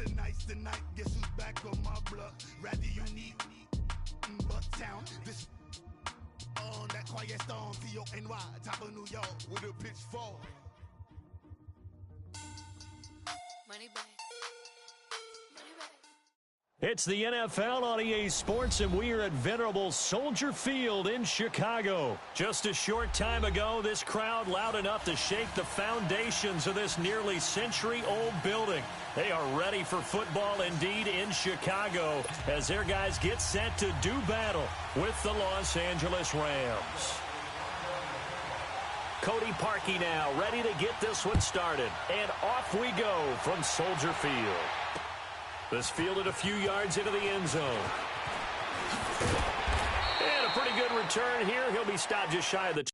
tonight's the night. Guess who's back on my block? Rather unique, but town. This on that quiet storm, T-O-N-Y, top of New York with a pitchfork. Money back. It's the NFL on EA Sports, and we are at venerable Soldier Field in Chicago. Just a short time ago, this crowd loud enough to shake the foundations of this nearly century-old building. They are ready for football indeed in Chicago as their guys get set to do battle with the Los Angeles Rams. Cody Parkey now ready to get this one started. And off we go from Soldier Field. This fielded a few yards into the end zone. And a pretty good return here. He'll be stopped just shy of the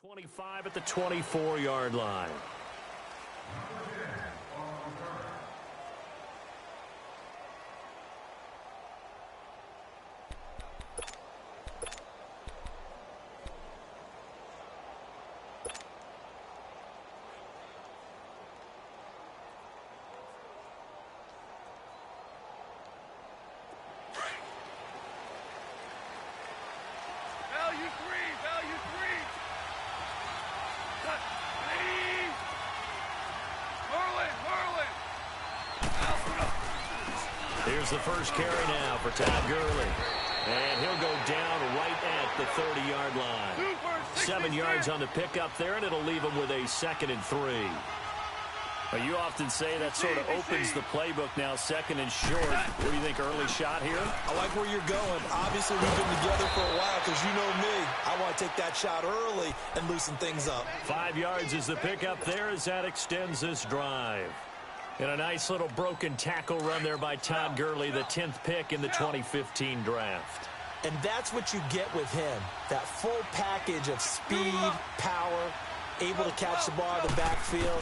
25 at the 24-yard line. Here's the first carry now for Todd Gurley. And he'll go down right at the 30-yard line. 7 yards on the pickup there, and it'll leave him with a 2nd and 3. Well, you often say that sort of opens the playbook now, 2nd and short. What do you think, early shot here? I like where you're going. Obviously, we've been together for a while because you know me. I want to take that shot early and loosen things up. 5 yards is the pickup there as that extends this drive. And a nice little broken tackle run there by Todd Gurley, the 10th pick in the 2015 draft. And that's what you get with him, that full package of speed, power, able to catch the ball in the backfield.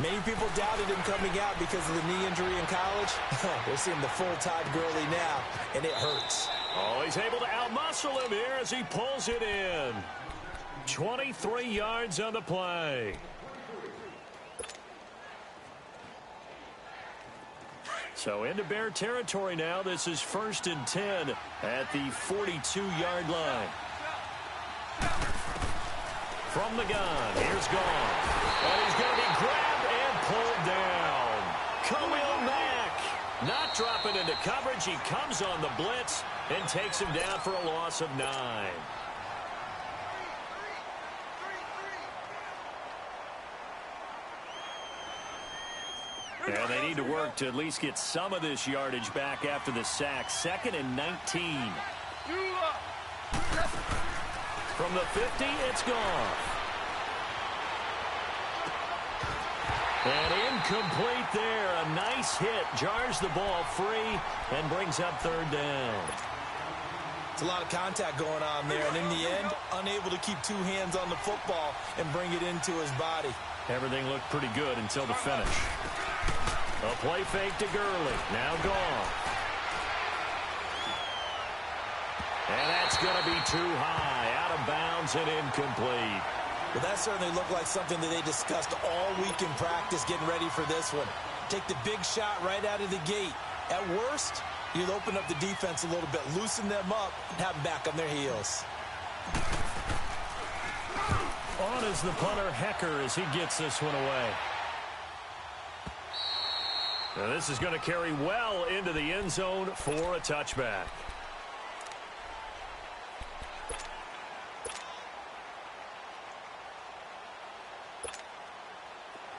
Many people doubted him coming out because of the knee injury in college. We're seeing the full Todd Gurley now, and it hurts. Oh, he's able to outmuscle him here as he pulls it in. 23 yards on the play. So into Bear territory now. This is 1st and 10 at the 42-yard line. From the gun, here's Gone. And he's going to be grabbed and pulled down. Khalil Mack not dropping into coverage. He comes on the blitz and takes him down for a loss of 9. And they need to work to at least get some of this yardage back after the sack. 2nd and 19. From the 50, it's gone. And incomplete there. A nice hit. Jars the ball free and brings up 3rd down. It's a lot of contact going on there. And in the end, unable to keep 2 hands on the football and bring it into his body. Everything looked pretty good until the finish. A play fake to Gurley. Now gone. And that's going to be too high. Out of bounds and incomplete. Well, that certainly looked like something that they discussed all week in practice getting ready for this one. Take the big shot right out of the gate. At worst, you'll open up the defense a little bit, loosen them up, and have them back on their heels. On is the punter, Hecker, as he gets this one away. Now this is going to carry well into the end zone for a touchback.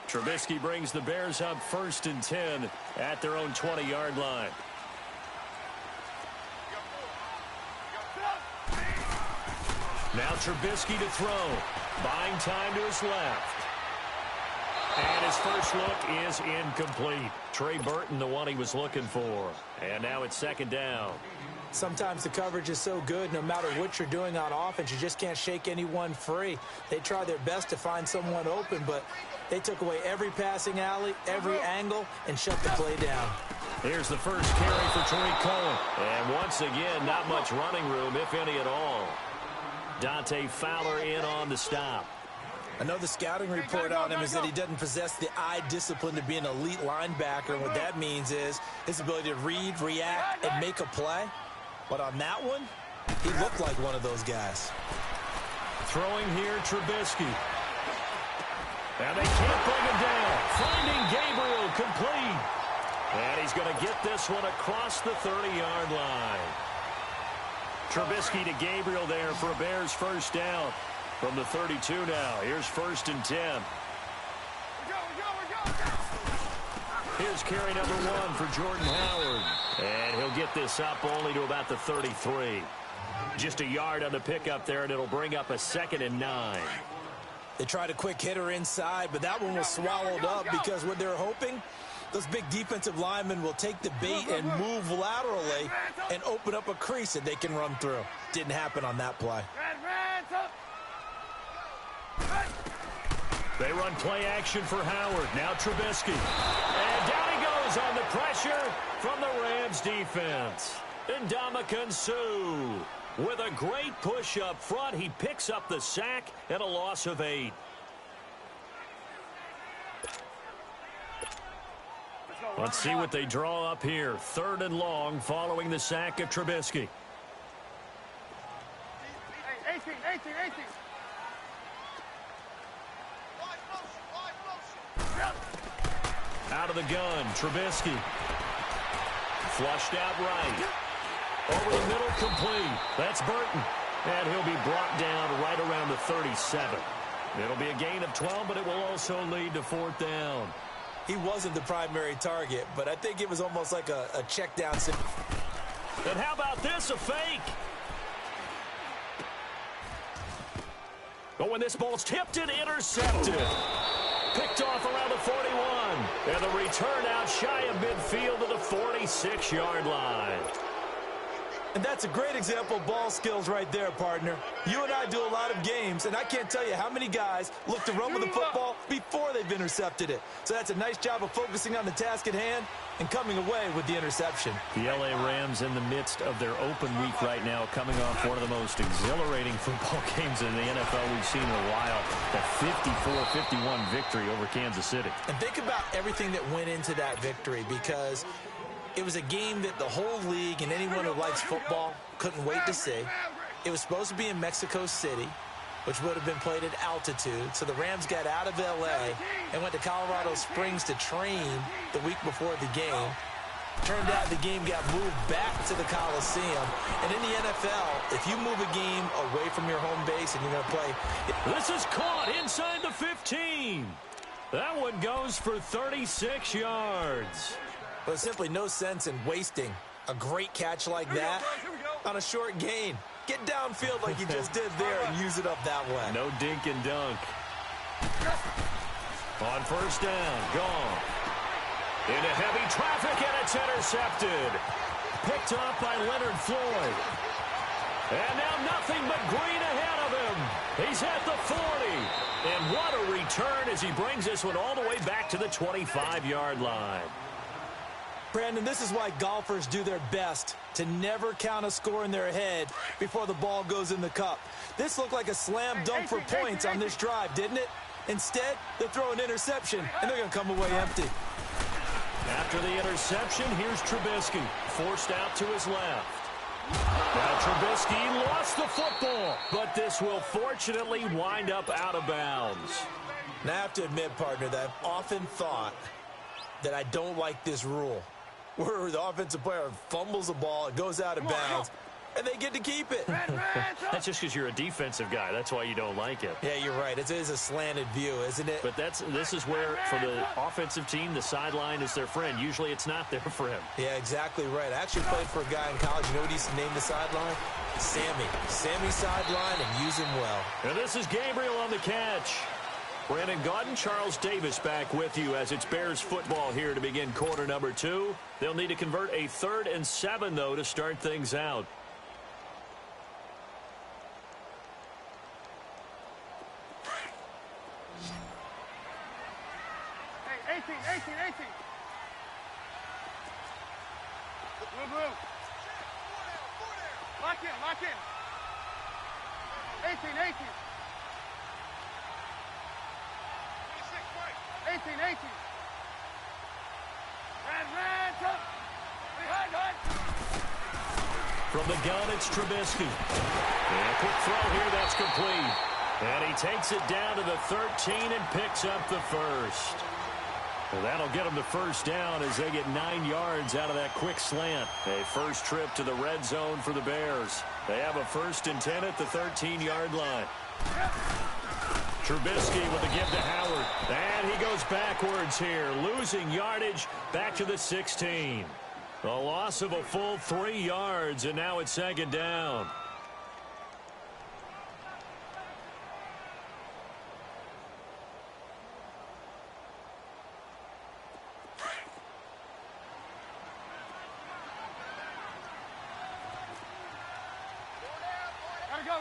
Trubisky brings the Bears up 1st and 10 at their own 20-yard line. Now Trubisky to throw. Buying time to his left. And his first look is incomplete. Trey Burton, the one he was looking for. And now it's 2nd down. Sometimes the coverage is so good, no matter what you're doing on offense, you just can't shake anyone free. They try their best to find someone open, but they took away every passing alley, every angle, and shut the play down. Here's the first carry for Tariq Cohen. And once again, not much running room, if any at all. Dante Fowler in on the stop. I know the scouting report on him is that he doesn't possess the eye discipline to be an elite linebacker. And what that means is his ability to read, react, and make a play. But on that one, he looked like one of those guys. Throwing here, Trubisky. And they can't bring him down. Finding Gabriel complete. And he's going to get this one across the 30-yard line. Trubisky to Gabriel there for a Bears first down. From the 32 now. Here's 1st and 10. Here's carry number 1 for Jordan Howard. And he'll get this up only to about the 33. Just a yard on the pickup there, and it'll bring up a 2nd and 9. They tried a quick hitter inside, but that one was swallowed up because what they're hoping, those big defensive linemen will take the bait and move laterally and open up a crease that they can run through. Didn't happen on that play. They run play action for Howard. Now Trubisky. And down he goes on the pressure from the Rams defense. Ndamukong Suh with a great push up front. He picks up the sack and a loss of 8. Let's see what they draw up here. 3rd and long following the sack of Trubisky. 18. Out of the gun, Trubisky. Flushed out right. Over the middle, complete. That's Burton. And he'll be brought down right around the 37. It'll be a gain of 12, but it will also lead to 4th down. He wasn't the primary target, but I think it was almost like a check down. And how about this, a fake? But when this ball's tipped and intercepted. Picked off around the 41. And the return out shy of midfield to the 46-yard line. And that's a great example of ball skills right there, partner. You and I do a lot of games, and I can't tell you how many guys look to run with the football before they've intercepted it. So that's a nice job of focusing on the task at hand and coming away with the interception. The L.A. Rams in the midst of their open week right now, coming off one of the most exhilarating football games in the NFL we've seen in a while. The 54-51 victory over Kansas City. And think about everything that went into that victory, because it was a game that the whole league and anyone who likes football couldn't wait to see. It was supposed to be in Mexico City, which would have been played at altitude. So the Rams got out of L.A. and went to Colorado Springs to train the week before the game. Turned out the game got moved back to the Coliseum. And in the NFL, if you move a game away from your home base and you're going to play. This is caught inside the 15. That one goes for 36 yards. Well, there's simply no sense in wasting a great catch like that on a short gain. Get downfield like you just did there and use it up that way. No dink and dunk. On first down, gone. Into heavy traffic, and it's intercepted. Picked off by Leonard Floyd. And now nothing but green ahead of him. He's at the 40. And what a return as he brings this one all the way back to the 25-yard line. Brandon, this is why golfers do their best to never count a score in their head before the ball goes in the cup. This looked like a slam dunk for points on this drive, didn't it? Instead, they'll throw an interception, and they're going to come away empty. After the interception, here's Trubisky, forced out to his left. Now Trubisky lost the football, but this will fortunately wind up out of bounds. Now, I have to admit, partner, that I've often thought that I don't like this rule, where the offensive player fumbles the ball, it goes out of bounds, and they get to keep it. That's just because you're a defensive guy. That's why you don't like it. Yeah, you're right. It is a slanted view, isn't it? But this is where, for the offensive team, the sideline is their friend. Usually it's not there for him. Yeah, exactly right. I actually played for a guy in college. You know what he used to name the sideline? Sammy. Sammy sideline, and use him well. And this is Gabriel on the catch. Brandon Gaudin, Charles Davis back with you as it's Bears football here to begin quarter number 2. They'll need to convert a 3rd and 7, though, to start things out. Hey, 18. Blue. Lock in. 18. 18. From the gun, it's Trubisky. And a quick throw here, that's complete. And he takes it down to the 13 and picks up the first. Well, that'll get them the first down as they get 9 yards out of that quick slant. A first trip to the red zone for the Bears. They have a 1st and 10 at the 13-yard line. Trubisky with the give to Howard. And he goes backwards here, losing yardage back to the 16. A loss of a full 3 yards, and now it's 2nd down.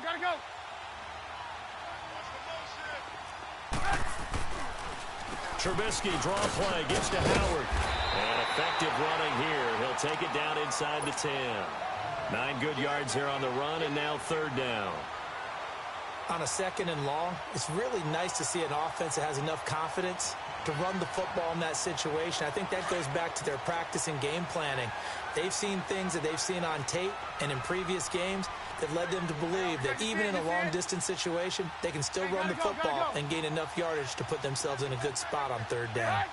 Gotta go. Trubisky draw play, gets to Howard. And effective running here. He'll take it down inside the 10. 9 good yards here on the run, and now 3rd down. On a 2nd and long, it's really nice to see an offense that has enough confidence to run the football in that situation. I think that goes back to their practice and game planning. They've seen things that they've seen on tape and in previous games that led them to believe that even in a long-distance situation, they can still run the football and gain enough yardage to put themselves in a good spot on 3rd down.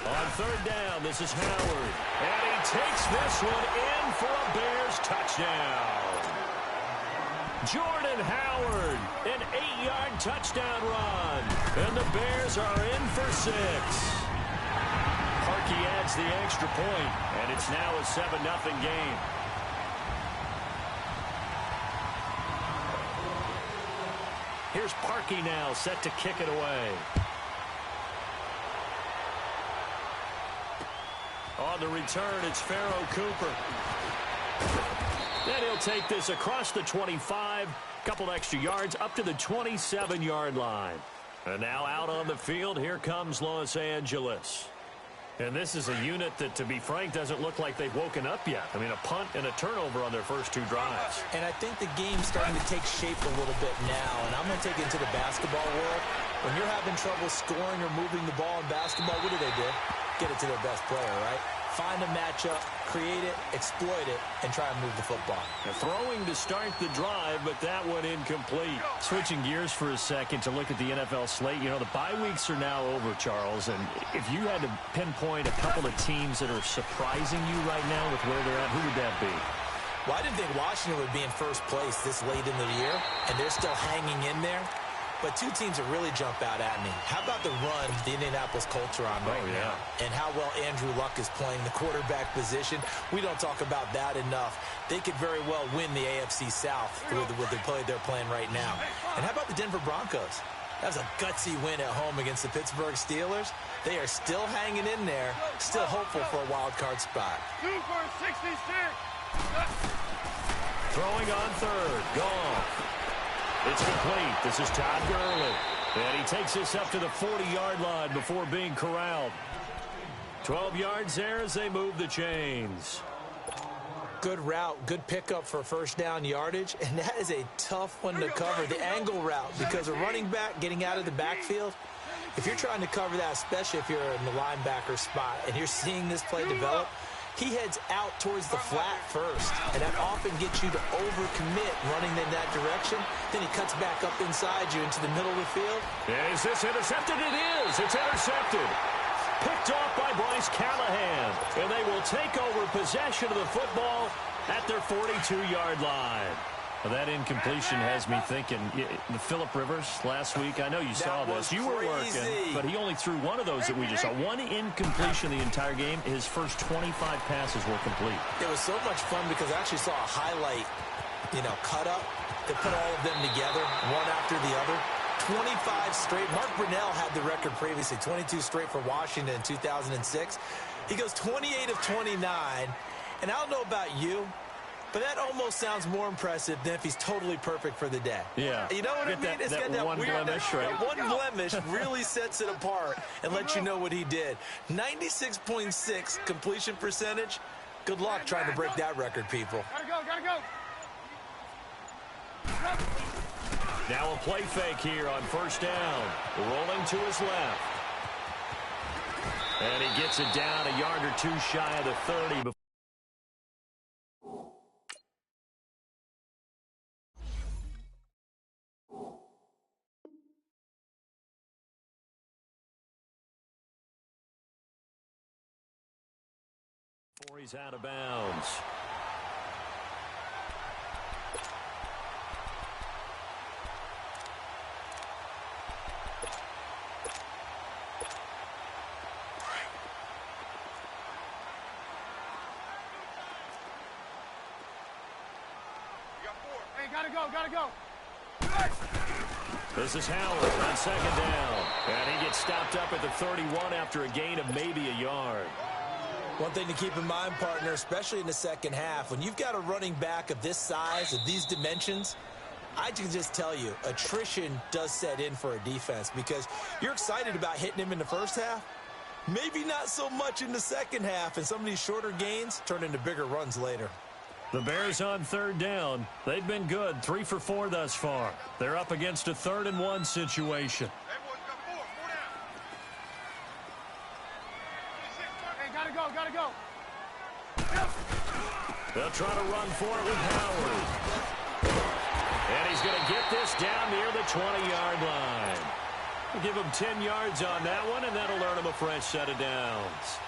On 3rd down, this is Howard. And he takes this one in for a Bears touchdown. Jordan Howard, an 8-yard touchdown run. And the Bears are in for 6. Parkey adds the extra point, and it's now a 7-0 game. Here's Parkey now, set to kick it away. On the return, it's Pharaoh Cooper. Then he'll take this across the 25, couple extra yards, up to the 27-yard line. And now out on the field, here comes Los Angeles. And this is a unit that, to be frank, doesn't look like they've woken up yet. I mean, a punt and a turnover on their first 2 drives. And I think the game's starting to take shape a little bit now. And I'm going to take it into the basketball world. When you're having trouble scoring or moving the ball in basketball, what do? Get it to their best player, right? Find a matchup, create it, exploit it, and try and move the football. Now, throwing to start the drive, but that one incomplete. Switching gears for a second to look at the NFL slate. You know, the bye weeks are now over, Charles, and if you had to pinpoint a couple of teams that are surprising you right now with where they're at, who would that be? Well, I didn't think Washington would be in first place this late in the year, and they're still hanging in there. But two teams that really jump out at me. How about the run the Indianapolis Colts are on right now? And how well Andrew Luck is playing the quarterback position. We don't talk about that enough. They could very well win the AFC South with the play they're playing right now. And how about the Denver Broncos? That was a gutsy win at home against the Pittsburgh Steelers. They are still hanging in there, still hopeful for a wild card spot. 2 for 66. Throwing on third. Goff. It's complete. This is Todd Gurley. And he takes this up to the 40-yard line before being corralled. 12 yards there as they move the chains. Good route, good pickup for first down yardage, and that is a tough one to cover, the angle route, because a running back getting out of the backfield, if you're trying to cover that, especially if you're in the linebacker spot, and you're seeing this play develop, he heads out towards the flat first, and that often gets you to overcommit running in that direction. Then he cuts back up inside you into the middle of the field. Is this intercepted? It is. It's intercepted. Picked off by Bryce Callahan, and they will take over possession of the football at their 42-yard line. Well, that incompletion has me thinking, the Phillip Rivers last week, I know you saw this. You were working, but he only threw one of those that we just saw. One incompletion the entire game. His first 25 passes were complete. It was so much fun because I actually saw a highlight, cut up that put all of them together, one after the other. 25 straight. Mark Brunell had the record previously, 22 straight for Washington in 2006. He goes 28 of 29, and I don't know about you, but that almost sounds more impressive than if he's totally perfect for the day. Yeah. You know what I mean? It's got that one blemish, right? One blemish really sets it apart and lets you know what he did. 96.6 completion percentage. Good luck trying to break that record, people. Gotta go. Now a play fake here on first down. Rolling to his left. And he gets it down a yard or two shy of the 30. Before he's out of bounds. Gotta go. This is Howard on second down. And he gets stopped up at the 31 after a gain of maybe a yard. One thing to keep in mind, partner, especially in the second half, when you've got a running back of this size, of these dimensions, I can just tell you, attrition does set in for a defense because you're excited about hitting him in the first half. Maybe not so much in the second half, and some of these shorter gains turn into bigger runs later. The Bears on third down. They've been good, 3 for 4 thus far. They're up against a 3rd and 1 situation. Hey, gotta go. They'll try to run for it with Howard. And he's going to get this down near the 20-yard line. We'll give him 10 yards on that one, and that'll earn him a fresh set of downs.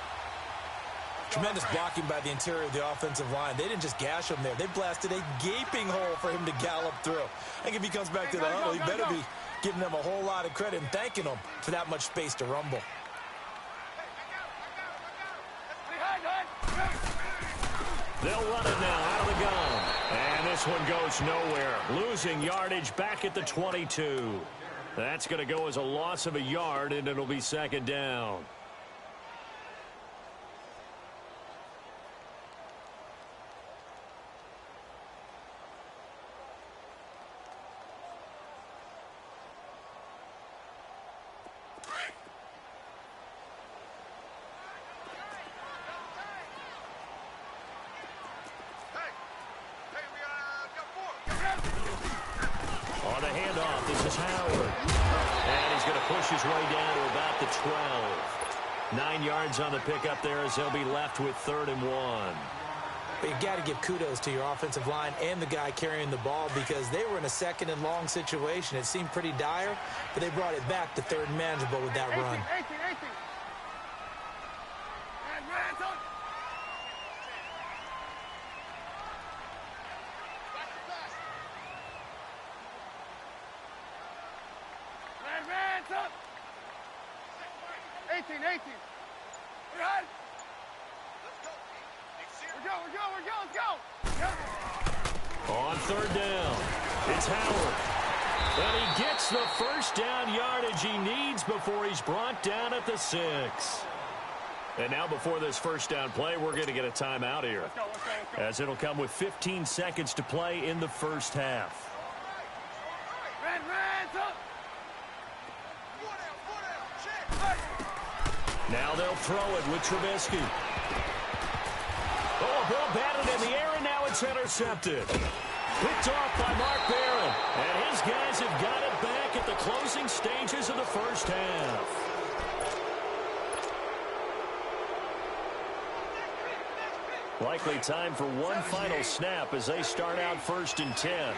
Tremendous blocking by the interior of the offensive line. They didn't just gash him there. They blasted a gaping hole for him to gallop through. I think if he comes back to the huddle, he better be giving them a whole lot of credit and thanking them for that much space to rumble. They'll run it now out of the gun. And this one goes nowhere. Losing yardage back at the 22. That's going to go as a loss of a yard, and it'll be second down. On the handoff, this is Howard. And he's going to push his way down to about the 12. 9 yards on the pickup there as they'll be left with 3rd and 1. But you got to give kudos to your offensive line and the guy carrying the ball because they were in a 2nd and long situation. It seemed pretty dire, but they brought it back to 3rd and manageable with that run. 18. 18. Right. We're go. Let's go. Yep. On third down, it's Howard. And he gets the first down yardage he needs before he's brought down at the 6. And now before this first down play, we're going to get a timeout here. Let's go. As it'll come with 15 seconds to play in the first half. Red, up. Now they'll throw it with Trubisky. Oh, a ball batted in the air, and now it's intercepted. Picked off by Mark Barron. And his guys have got it back at the closing stages of the first half. Likely time for one final snap as they start out 1st and 10.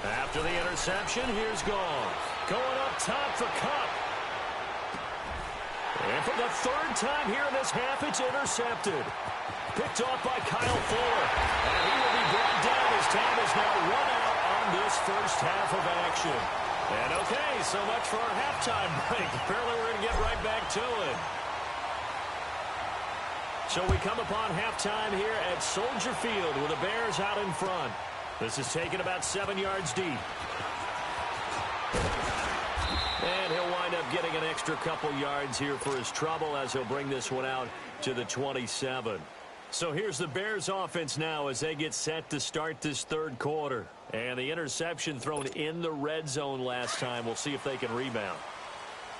After the interception, here's Goff. Going up top for Cup. And for the 3rd time here in this half, it's intercepted. Picked off by Kyle Fuller. And he will be brought down as time is now run out on this first half of action. And okay, so much for our halftime break. Apparently we're going to get right back to it. So we come upon halftime here at Soldier Field with the Bears out in front. This is taken about 7 yards deep. And he'll wind up getting an extra couple yards here for his trouble as he'll bring this one out to the 27. So here's the Bears offense now as they get set to start this 3rd quarter. And the interception thrown in the red zone last time. We'll see if they can rebound.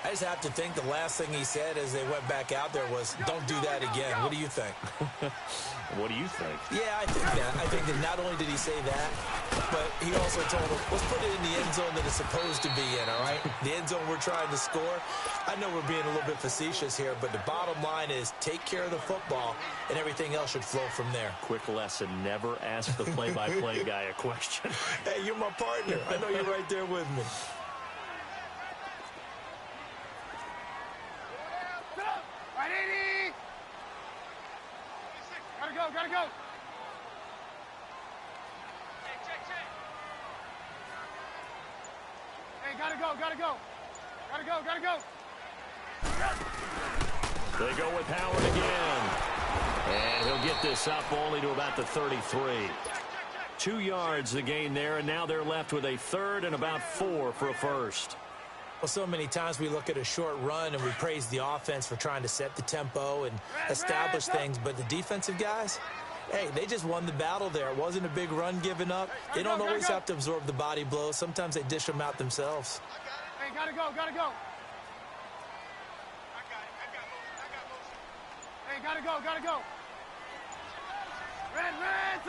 I just have to think the last thing he said as they went back out there was, don't do that again. What do you think? What do you think? Yeah, I think that. I think that not only did he say that, but he also told them, let's put it in the end zone that it's supposed to be in, all right? The end zone we're trying to score. I know we're being a little bit facetious here, but the bottom line is take care of the football, and everything else should flow from there. Quick lesson, never ask the play-by-play guy a question. Hey, you're my partner. I know you're right there with me. Gotta go. Hey, gotta go. They go with Howard again. And he'll get this up only to about the 33. 2 yards the gain there, and now they're left with a 3rd and about 4 for a first. Well, so many times we look at a short run and we praise the offense for trying to set the tempo and establish things, but the defensive guys, hey, they just won the battle there. It wasn't a big run given up. They don't always have to absorb the body blows. Sometimes they dish them out themselves. Hey, gotta go. Hey, gotta go. Red,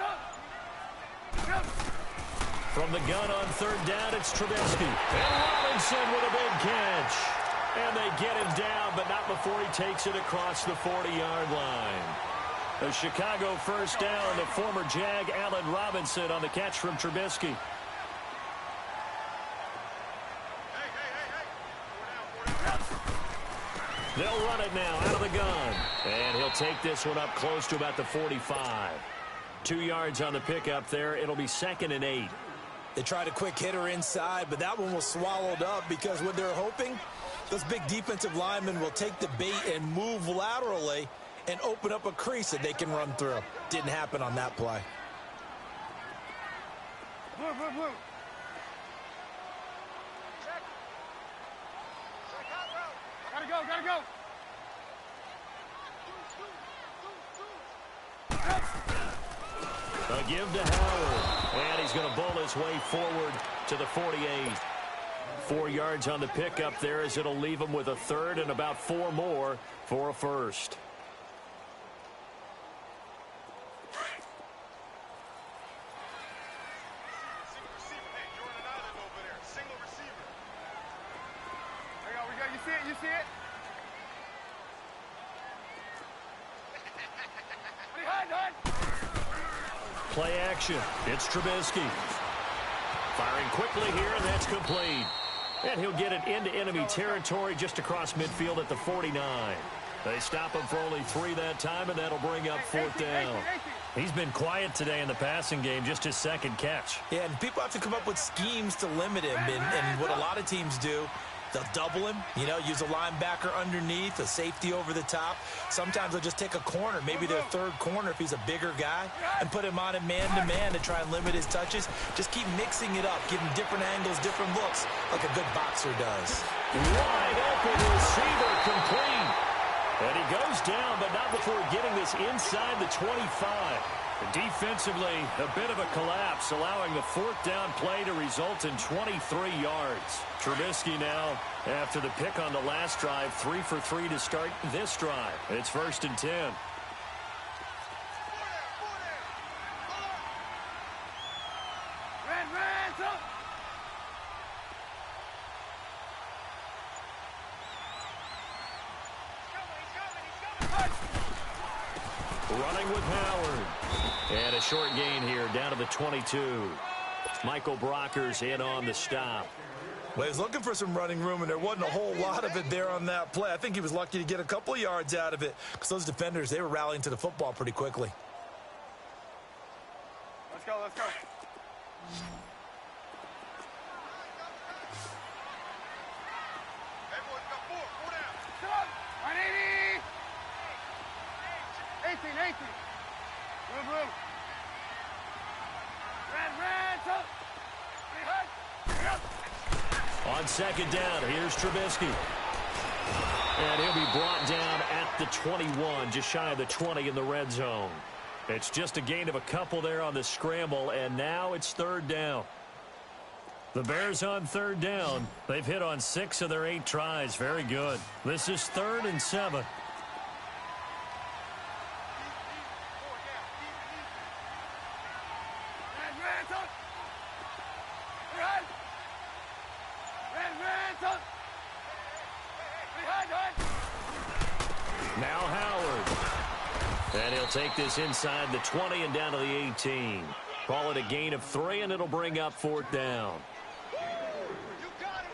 up. Yep. From the gun on 3rd down, it's Trubisky. And Robinson with a big catch. And they get him down, but not before he takes it across the 40-yard line. The Chicago first down, the former Jag Allen Robinson on the catch from Trubisky. They'll run it now out of the gun. And he'll take this one up close to about the 45. 2 yards on the pickup there. It'll be 2nd and 8. They tried a quick hitter inside, but that one was swallowed up because what they're hoping, those big defensive linemen will take the bait and move laterally and open up a crease that they can run through. Didn't happen on that play. Blue. Gotta go. A give to Howard. And he's going to bowl his way forward to the 48. 4 yards on the pickup there as it'll leave him with a 3rd and about 4 more for a first. You see it? Play action. It's Trubisky. Firing quickly here, and that's complete. And he'll get it into enemy territory just across midfield at the 49. They stop him for only 3 that time, and that'll bring up 4th down. He's been quiet today in the passing game, just his 2nd catch. Yeah, and people have to come up with schemes to limit him, and what a lot of teams do, They'll double him, use a linebacker underneath, a safety over the top. Sometimes they'll just take a corner, maybe their third corner if he's a bigger guy, and put him on a man-to-man to try and limit his touches. Just keep mixing it up, give him different angles, different looks, like a good boxer does. Wide open receiver, complete. And he goes down, but not before getting this inside the 25. Defensively, a bit of a collapse, allowing the fourth down play to result in 23 yards. Trubisky now, after the pick on the last drive, 3 for 3 to start this drive. It's 1st and 10. Running with Howard. And a short gain here, down to the 22. Michael Brockers in on the stop. Well, he was looking for some running room, and there wasn't a whole lot of it there on that play. I think he was lucky to get a couple yards out of it because those defenders, they were rallying to the football pretty quickly. Let's go, let's go. Everyone's got four down. Come on. 180. 18. Move. Red, On second down, here's Trubisky. And he'll be brought down at the 21, just shy of the 20 in the red zone. It's just a gain of a couple there on the scramble, and now it's 3rd down. The Bears on 3rd down. They've hit on 6 of their 8 tries. Very good. This is 3rd and 7. Now Howard. And he'll take this inside the 20 and down to the 18. Call it a gain of 3, and it'll bring up 4th down. You got him.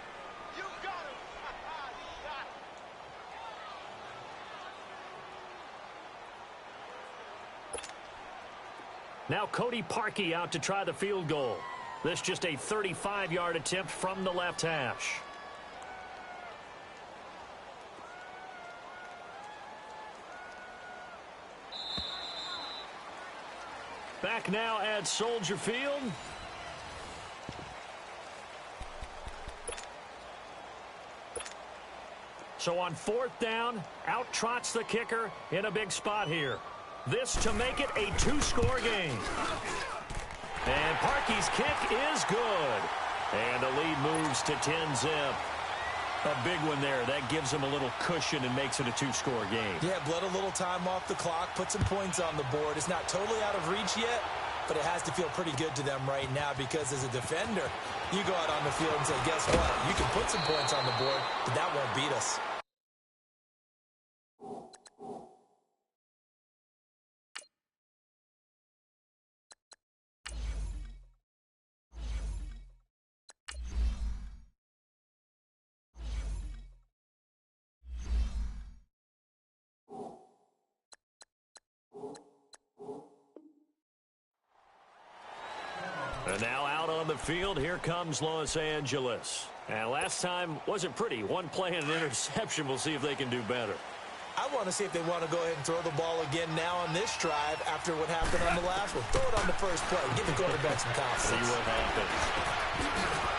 Now Cody Parkey out to try the field goal. This just a 35-yard attempt from the left hash. Back now at Soldier Field. So on 4th down, out trots the kicker in a big spot here. This to make it a 2-score game. And Parkey's kick is good. And the lead moves to 10-zip. A big one there. That gives them a little cushion and makes it a 2-score game. Yeah, bled a little time off the clock, put some points on the board. It's not totally out of reach yet, but it has to feel pretty good to them right now because as a defender, you go out on the field and say, guess what? You can put some points on the board, but that won't beat us. And now out on the field, here comes Los Angeles. And last time wasn't pretty. One play and an interception. We'll see if they can do better. I want to see if they want to go ahead and throw the ball again now on this drive after what happened on the last one. Throw it on the first play. Give the quarterback some confidence. See what happens.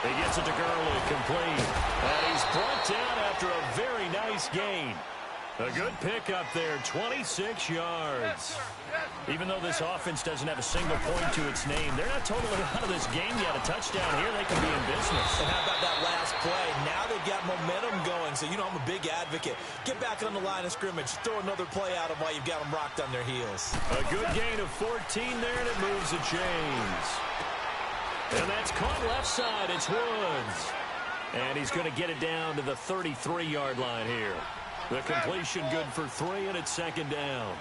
He gets it to Gurley, complete. And he's brought down after a very nice gain. A good pickup there, 26 yards. Even though this offense doesn't have a single point to its name, they're not totally out of this game yet. A touchdown here, they could be in business. And how about that last play? Now they've got momentum going, so I'm a big advocate. Get back on the line of scrimmage. Throw another play at them while you've got them rocked on their heels. A good gain of 14 there, and it moves the chains. And that's caught left side. It's Woods. And he's going to get it down to the 33-yard line here. The completion good for 3, and it's 2nd down.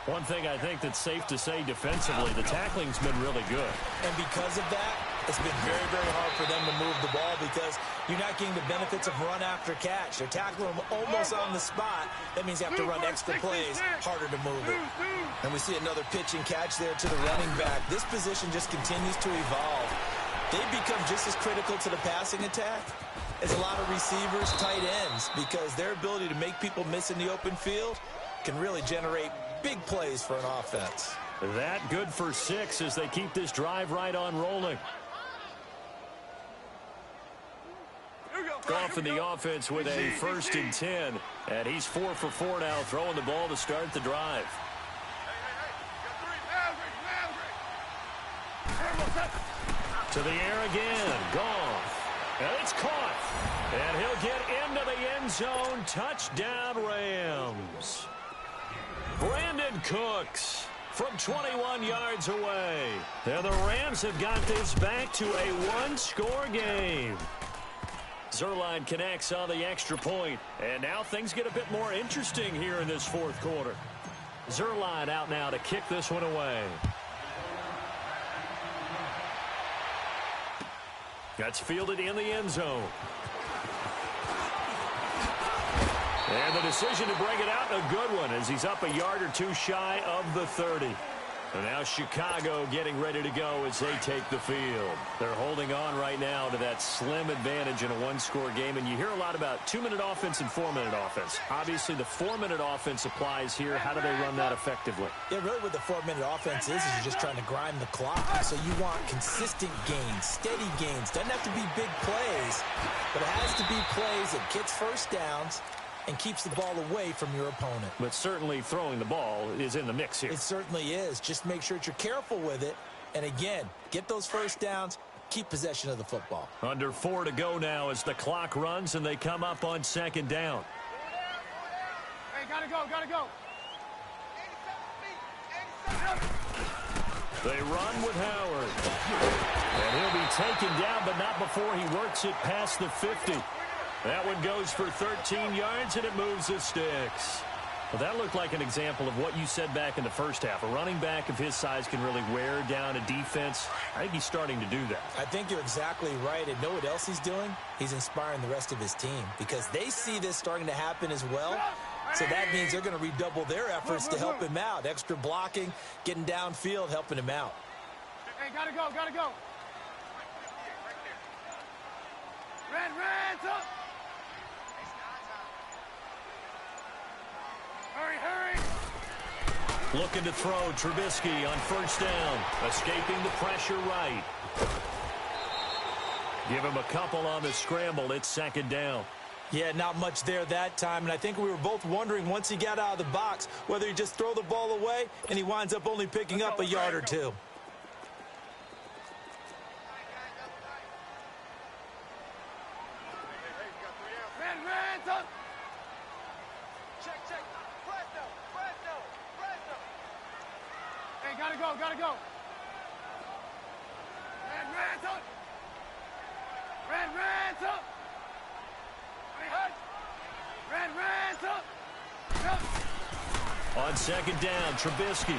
One thing I think that's safe to say defensively, the tackling's been really good. And because of that, it's been very, very hard for them to move the ball because you're not getting the benefits of run after catch. They're tackling them almost on the spot. That means you have to run extra plays, harder to move it. And we see another pitch and catch there to the running back. This position just continues to evolve. They've become just as critical to the passing attack is a lot of receivers, tight ends, because their ability to make people miss in the open field can really generate big plays for an offense. That good for 6 as they keep this drive right on rolling. Goff in the offense with a 1st and 10. And he's 4 for 4 now, throwing the ball to start the drive. To the air again. Goff. And it's caught. And he'll get into the end zone. Touchdown, Rams. Brandon Cooks from 21 yards away. And the Rams have got this back to a one-score game. Zerline connects on the extra point. And now things get a bit more interesting here in this 4th quarter. Zerline out now to kick this one away. That's fielded in the end zone. And the decision to bring it out, a good one, as he's up a yard or 2 shy of the 30. And now Chicago getting ready to go as they take the field. They're holding on right now to that slim advantage in a one-score game. And you hear a lot about 2-minute offense and 4-minute offense. Obviously, the 4-minute offense applies here. How do they run that effectively? Yeah, really what the 4-minute offense is you're just trying to grind the clock. So you want consistent gains, steady gains. Doesn't have to be big plays, but it has to be plays that gets first downs and keeps the ball away from your opponent. But certainly throwing the ball is in the mix here. It certainly is. Just make sure that you're careful with it. And again, get those first downs, keep possession of the football. Under 4 to go now as the clock runs and they come up on 2nd down. Hey, gotta go, gotta go. They run with Howard. And he'll be taken down, but not before he works it past the 50. That one goes for 13 yards, and it moves the sticks. Well, that looked like an example of what you said back in the first half. A running back of his size can really wear down a defense. I think he's starting to do that. I think you're exactly right. And know what else he's doing? He's inspiring the rest of his team because they see this starting to happen as well. So that means they're going to redouble their efforts to help him out. Extra blocking, getting downfield, helping him out. Hey, gotta go, gotta go. Red, up. Hurry, hurry. Looking to throw Trubisky on 1st down. Escaping the pressure right. Give him a couple on the scramble. It's 2nd down. Yeah, not much there that time. And I think we were both wondering once he got out of the box whether he just throw the ball away and he winds up only picking up a yard or 2. Red, up. Check. Presto. Hey, gotta go. Red, up. Red, up. Red, up. On 2nd down, Trubisky.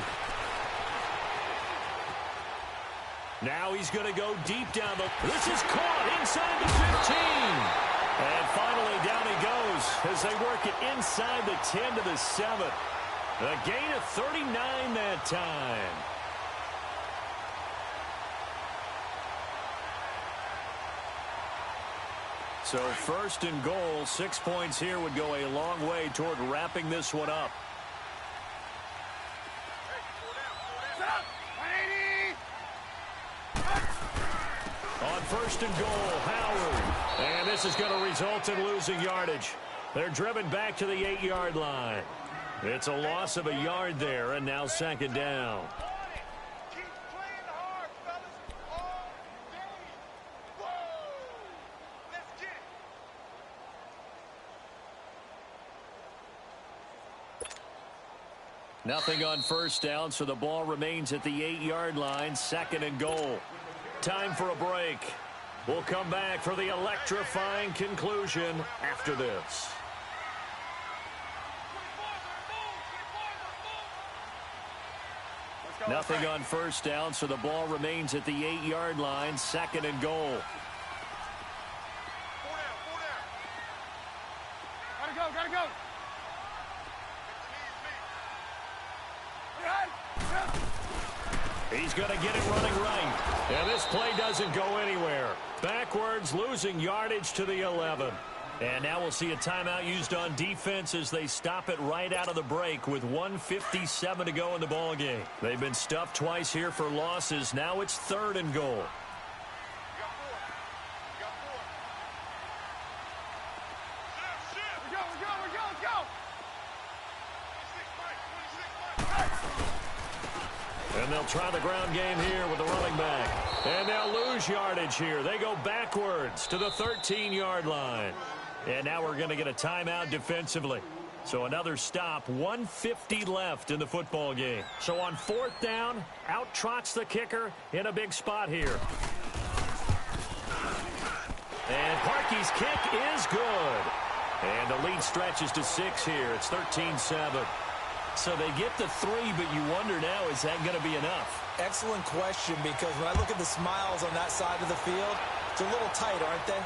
Now he's going to go deep down the... This is caught inside the 15. And finally down he goes as they work it inside the 10 to the 7. A gain of 39 that time. So 1st and goal, 6 points here would go a long way toward wrapping this one up. On 1st and goal, Howard. And this is going to result in losing yardage. They're driven back to the 8-yard line. It's a loss of a yard there, and now 2nd down. Keep playing hard, fellas. All day. Whoa! Let's get it. Nothing on 1st down, so the ball remains at the 8-yard line, 2nd and goal. Time for a break. We'll come back for the electrifying conclusion after this. Nothing on 1st down, so the ball remains at the 8-yard line, 2nd and goal. 4 down. Gotta go. He's going to get it running right. And this play doesn't go anywhere. Backwards, losing yardage to the 11. And now we'll see a timeout used on defense as they stop it right out of the break with 1:57 to go in the ballgame. They've been stuffed twice here for losses. Now it's 3rd and goal. And they'll try the ground game here with the running back. And they'll lose yardage here. They go backwards to the 13-yard line. And now we're going to get a timeout defensively. So another stop, 1:50 left in the football game. So on 4th down, out trots the kicker in a big spot here. And Parkey's kick is good. And the lead stretches to 6 here. It's 13-7. So they get the 3, but you wonder now, is that going to be enough? Excellent question, because when I look at the smiles on that side of the field, it's a little tight, aren't they?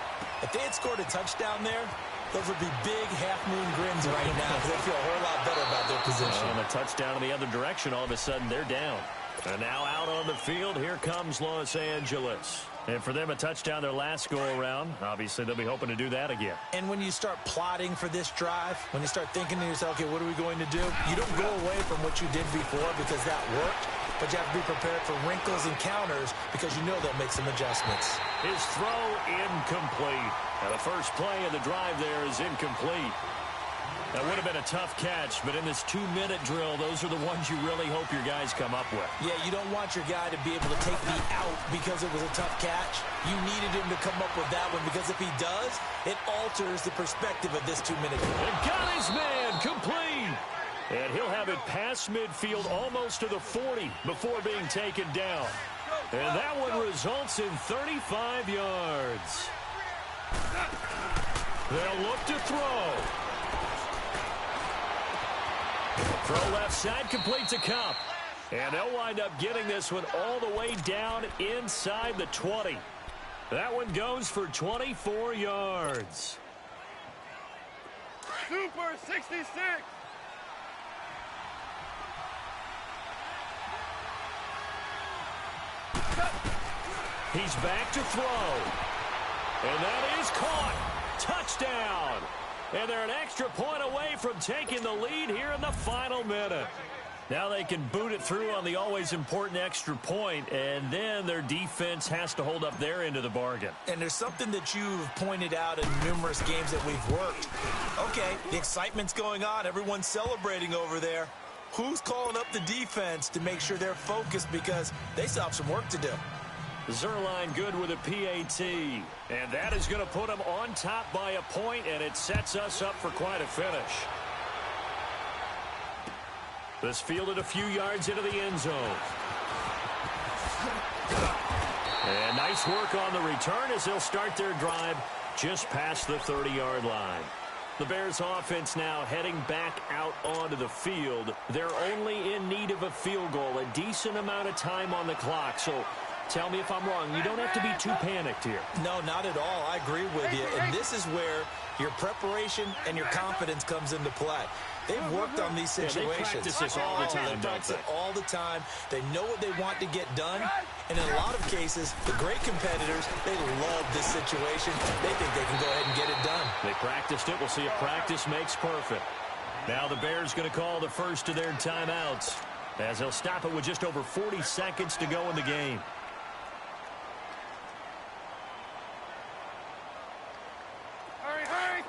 If they had scored a touchdown there, those would be big half-moon grins right now because they feel a whole lot better about their position. On a touchdown in the other direction, all of a sudden they're down. And now out on the field, here comes Los Angeles. And for them, a touchdown their last go-around. Obviously, they'll be hoping to do that again. And when you start plotting for this drive, when you start thinking to yourself, okay, what are we going to do? You don't go away from what you did before because that worked, but you have to be prepared for wrinkles and counters because you know they'll make some adjustments. His throw incomplete. Now, the first play of the drive there is incomplete. That would have been a tough catch, but in this 2-minute drill, those are the ones you really hope your guys come up with. Yeah, you don't want your guy to be able to take the out because it was a tough catch. You needed him to come up with that one because if he does, it alters the perspective of this 2-minute drill. And got his man complete. And he'll have it past midfield almost to the 40 before being taken down. And that one results in 35 yards. They'll look to throw. Throw left side, complete to Cup. And they'll wind up getting this one all the way down inside the 20. That one goes for 24 yards. Super 66. He's back to throw. And that is caught. Touchdown. And they're an extra point away from taking the lead here in the final minute. Now they can boot it through on the always important extra point, and then their defense has to hold up their end of the bargain. And there's something that you've pointed out in numerous games that we've worked. Okay, the excitement's going on. Everyone's celebrating over there. Who's calling up the defense to make sure they're focused because they still have some work to do? Zerline good with a PAT. And that is going to put them on top by a point, and it sets us up for quite a finish. This fielded a few yards into the end zone. And nice work on the return as they'll start their drive just past the 30-yard line. The Bears offense now heading back out onto the field. They're only in need of a field goal, a decent amount of time on the clock. So tell me if I'm wrong. You don't have to be too panicked here. No, not at all. I agree with you. And this is where your preparation and your confidence comes into play. They've worked on these situations. Yeah, they practice this all the time, they practice it all the time. They know what they want to get done. And in a lot of cases, the great competitors, they love this situation. They think they can go ahead and get it done. They practiced it. We'll see if practice makes perfect. Now the Bears going to call the first of their timeouts as they'll stop it with just over 40 seconds to go in the game. Hurry, hurry.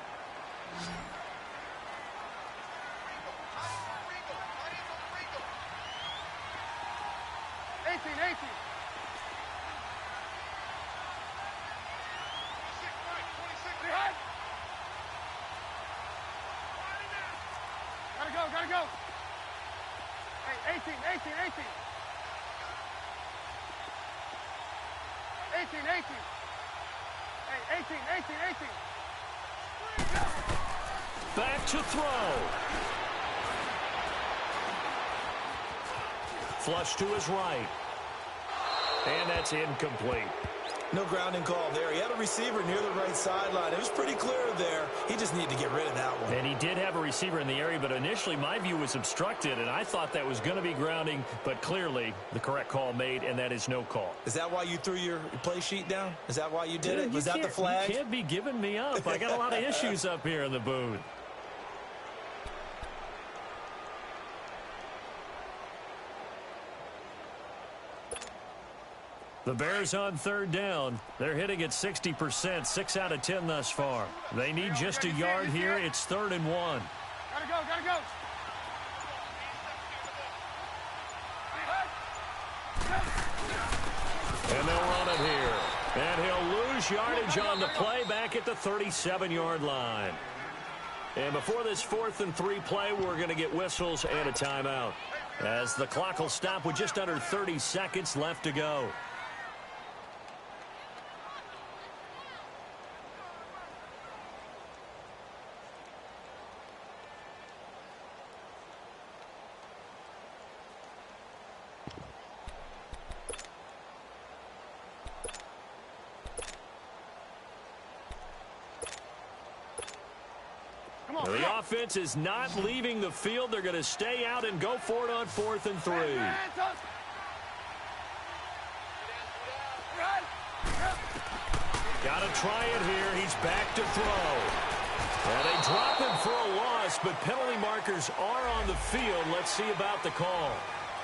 Gotta go. Hey, 18. 18. Hey, 18. Back to throw. Flush to his right. And that's incomplete. No grounding call there. He had a receiver near the right sideline. It was pretty clear there. He just needed to get rid of that one. And he did have a receiver in the area, but initially my view was obstructed, and I thought that was going to be grounding, but clearly the correct call made, and that is no call. Is that why you threw your play sheet down? Is that why you did it? Was that the flag? You can't be giving me up. I got a lot of issues up here in the booth. The Bears on third down. They're hitting at 60%, 6 out of 10 thus far. They need just a yard here. It's 3rd and 1. Gotta go, gotta go. And they'll run it here. And he'll lose yardage on the play back at the 37-yard line. And before this 4th and 3 play, we're going to get whistles and a timeout, as the clock will stop with just under 30 seconds left to go. The offense is not leaving the field. They're going to stay out and go for it on 4th and 3. Got to try it here. He's back to throw. And they drop him for a loss, but penalty markers are on the field. Let's see about the call.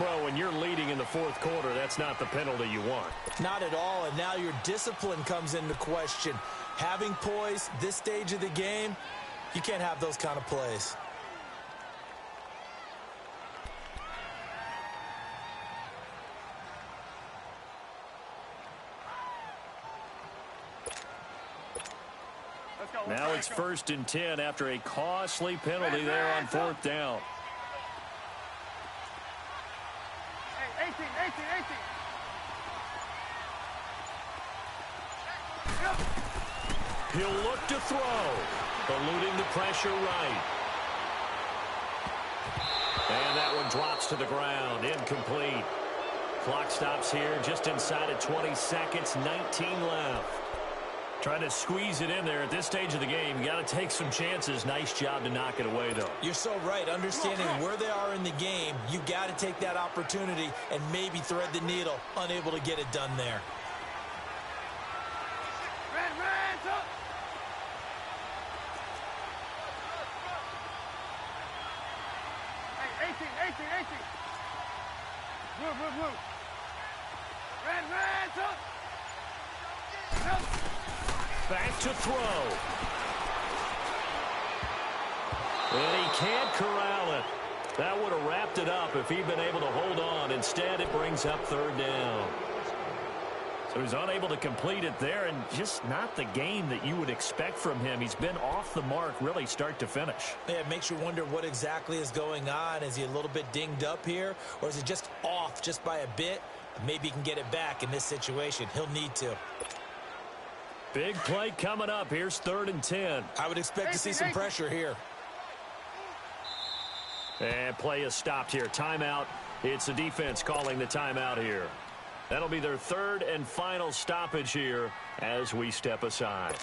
Well, when you're leading in the 4th quarter, that's not the penalty you want. Not at all, and now your discipline comes into question. Having poise this stage of the game, you can't have those kind of plays. Now it's 1st and 10 after a costly penalty there on 4th down. Hey, 18. He'll look to throw. Eluding the pressure right. And that one drops to the ground. Incomplete. Clock stops here just inside of 20 seconds. 19 left. Trying to squeeze it in there at this stage of the game. You got to take some chances. Nice job to knock it away, though. You're so right. Understanding where they are in the game, you got to take that opportunity and maybe thread the needle. Unable to get it done there. Move. Back to throw. And he can't corral it. That would have wrapped it up if he'd been able to hold on. Instead, it brings up 3rd down. So he's unable to complete it there, and just not the game that you would expect from him. He's been off the mark really start to finish. Yeah, it makes you wonder what exactly is going on. Is he a little bit dinged up here, or is it just off just by a bit? Maybe he can get it back in this situation. He'll need to. Big play coming up. Here's 3rd and 10. I would expect to see some pressure here. And play is stopped here. Timeout. It's the defense calling the timeout here. That'll be their 3rd and final stoppage here as we step aside.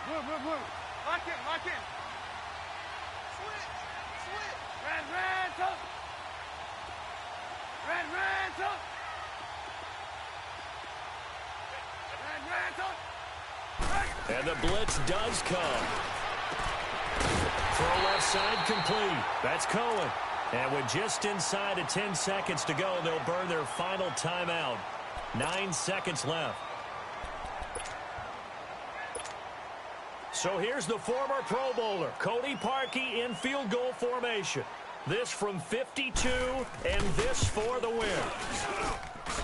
Move. Lock in. Switch. And the blitz does come. Throw left side complete. That's Cohen. And with just inside of 10 seconds to go, they'll burn their final timeout. 9 seconds left. So here's the former Pro Bowler, Cody Parkey, in field goal formation. This from 52, and this for the win.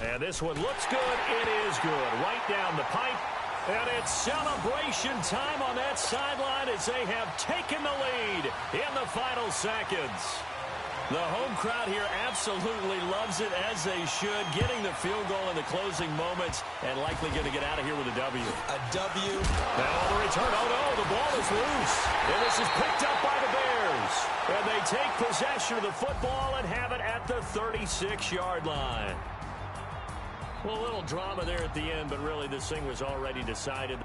And this one looks good. It is good. Right down the pipe. And it's celebration time on that sideline as they have taken the lead in the final seconds. The home crowd here absolutely loves it, as they should, getting the field goal in the closing moments and likely going to get out of here with a W. A W. Now on the return. Oh, no, the ball is loose. And this is picked up by the Bears. And they take possession of the football and have it at the 36-yard line. Well, a little drama there at the end, but really this thing was already decided.